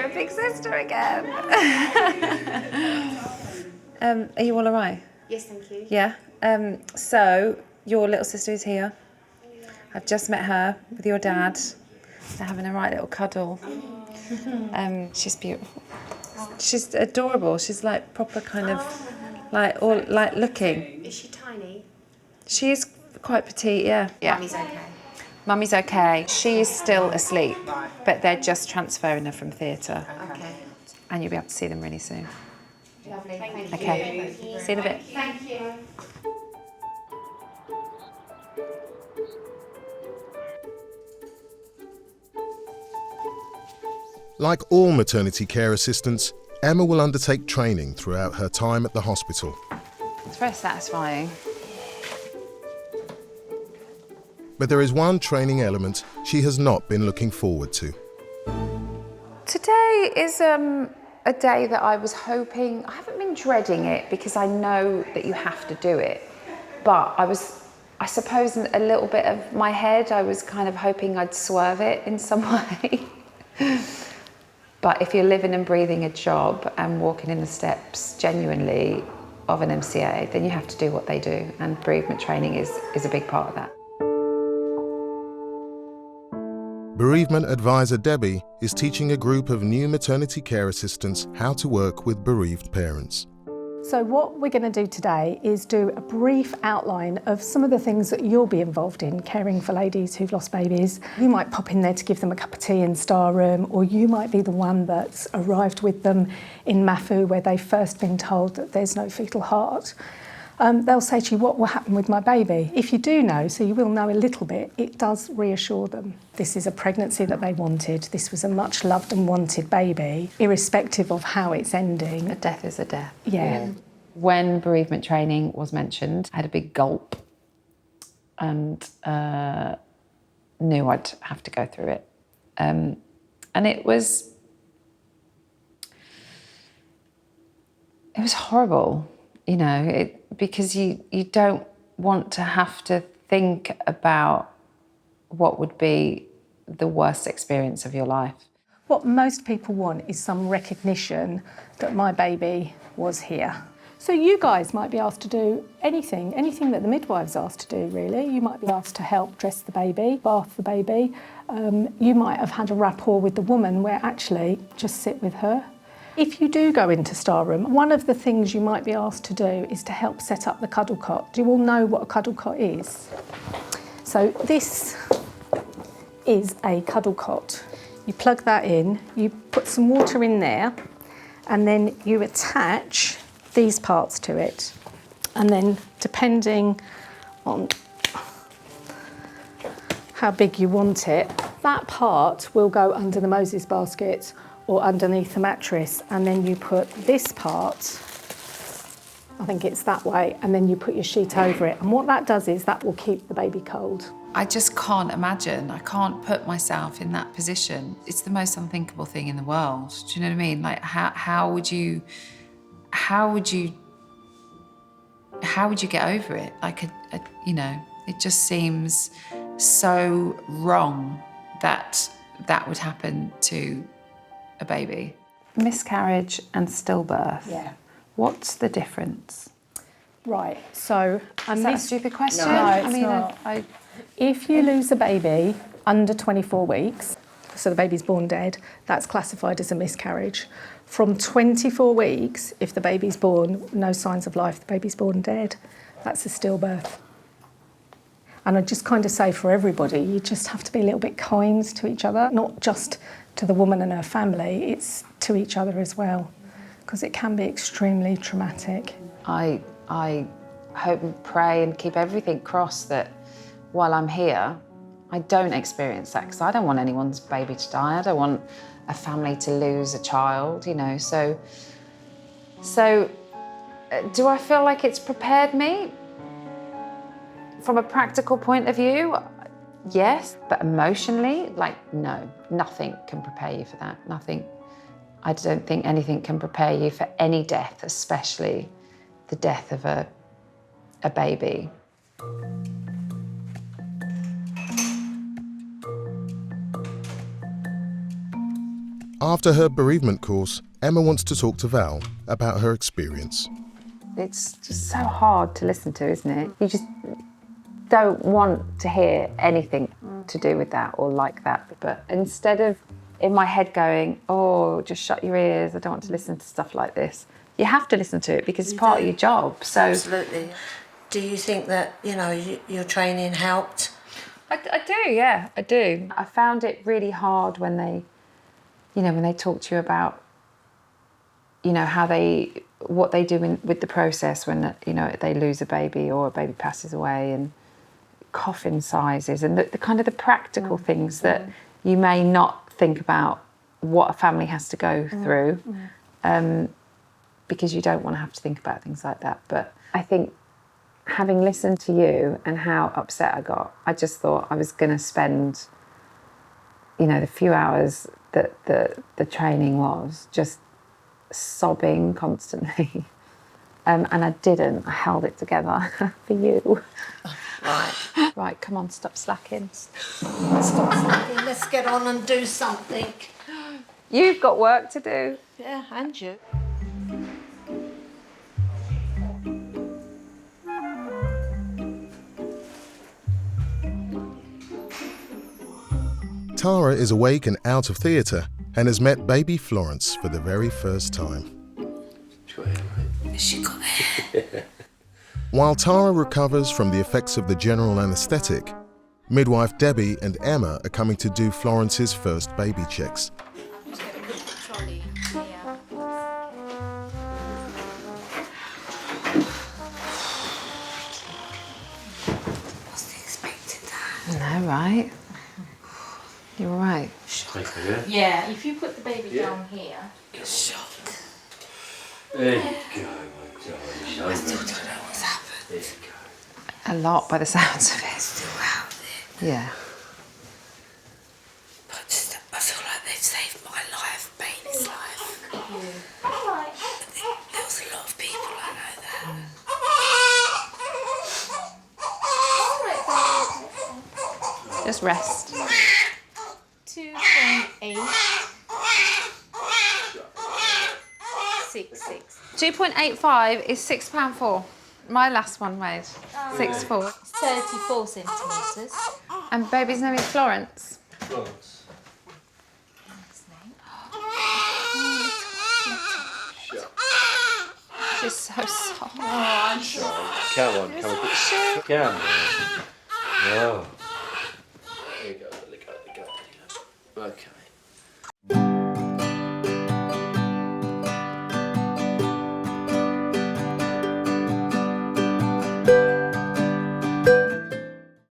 you're a big sister again. Are you all right? Yes, thank you. Yeah. So your little sister is here. I've just met her with your dad. They're having a right little cuddle. She's beautiful. She's adorable. She's like proper kind of like looking. Is she tiny? She is quite petite, yeah. Mummy's okay. Mummy's okay. She is still asleep, but they're just transferring her from theatre. Okay. And you'll be able to see them really soon. Lovely. Thank you. Okay. See you in a bit. Thank you. Like all maternity care assistants, Emma will undertake training throughout her time at the hospital. It's very satisfying. But there is one training element she has not been looking forward to. Today is a day that I was hoping, I haven't been dreading it because I know that you have to do it, but I suppose in a little bit of my head, I was kind of hoping I'd swerve it in some way. But if you're living and breathing a job and walking in the steps genuinely of an MCA, then you have to do what they do, and bereavement training is a big part of that. Bereavement advisor Debbie is teaching a group of new maternity care assistants how to work with bereaved parents. So what we're going to do today is do a brief outline of some of the things that you'll be involved in caring for ladies who've lost babies. You might pop in there to give them a cup of tea in Star Room, or you might be the one that's arrived with them in MAFU where they've first been told that there's no fetal heart. They'll say to you, what will happen with my baby? If you do know, so you will know a little bit, it does reassure them. This is a pregnancy that they wanted. This was a much loved and wanted baby, irrespective of how it's ending. A death is a death. Yeah. When bereavement training was mentioned, I had a big gulp and knew I'd have to go through it. And it was horrible, you know, because you don't want to have to think about what would be the worst experience of your life. What most people want is some recognition that my baby was here. So you guys might be asked to do anything that the midwife's asked to do, really. You might be asked to help dress the baby, bath the baby. You might have had a rapport with the woman where actually just sit with her. If you do go into Star Room, one of the things you might be asked to do is to help set up the cuddle cot. Do you all know what a cuddle cot is? So this is a cuddle cot. You plug that in, you put some water in there, and then you attach these parts to it. And then depending on how big you want it, that part will go under the Moses basket or underneath the mattress, and then you put this part, I think it's that way, and then you put your sheet over it. And what that does is that will keep the baby cold. I just can't imagine. I can't put myself in that position. It's the most unthinkable thing in the world. Do you know what I mean? Like, how would you get over it? Like, you know, it just seems so wrong that that would happen to a baby. Miscarriage and stillbirth. Yeah. What's the difference? Right, so... Is that a stupid question? No, I it's mean, not. If you lose a baby under 24 weeks, so the baby's born dead, that's classified as a miscarriage. From 24 weeks, if the baby's born, no signs of life, the baby's born dead, that's a stillbirth. And I just kind of say for everybody, you just have to be a little bit kind to each other, not just to the woman and her family, it's to each other as well, because it can be extremely traumatic. I hope and pray and keep everything crossed that while I'm here, I don't experience that, because I don't want anyone's baby to die. I don't want a family to lose a child, you know. So do I feel like it's prepared me? From a practical point of view, yes, but emotionally, like, no, nothing can prepare you for that, nothing. I don't think anything can prepare you for any death, especially the death of a baby. After her bereavement course, Emma wants to talk to Val about her experience. It's just so hard to listen to, isn't it? You just don't want to hear anything to do with that or like that. But instead of in my head going, oh, just shut your ears, I don't want to listen to stuff like this, you have to listen to it because it's part of your job. So absolutely. Do you think that, you know, your training helped? I do, yeah, I do. I found it really hard when they, you know, when they talk to you about, you know, what they do with the process when, you know, they lose a baby or a baby passes away, and coffin sizes and the kind of the practical things that you may not think about what a family has to go through, because you don't want to have to think about things like that. But I think having listened to you and how upset I got, I just thought I was going to spend, you know, the few hours that the training was just sobbing constantly. And I didn't. I held it together for you. Right. Right, come on, stop slacking. Stop slacking. Let's get on and do something. You've got work to do. Yeah, and you. Tara is awake and out of theatre and has met baby Florence for the very first time. She got hair. While Tara recovers from the effects of the general anaesthetic, midwife Debbie and Emma are coming to do Florence's first baby checks. Wasn't expecting that. No, right? You're all right. Yeah, if you put the baby down here. Shock. There you go, my darling. I still don't know what's happened. There you go. A lot by the sounds of It's it. still out there. Yeah. But I feel like they've saved my life, Bailey's life. There was a lot of people, I know that. Just rest. 2.8. 6. 2.85 is £6.4. My last one weighed 6.4. 34 centimetres. And baby's name is Florence. Florence. She's so soft. Come on, come on. Come on. Oh. There you go, there you go, there you go. Okay.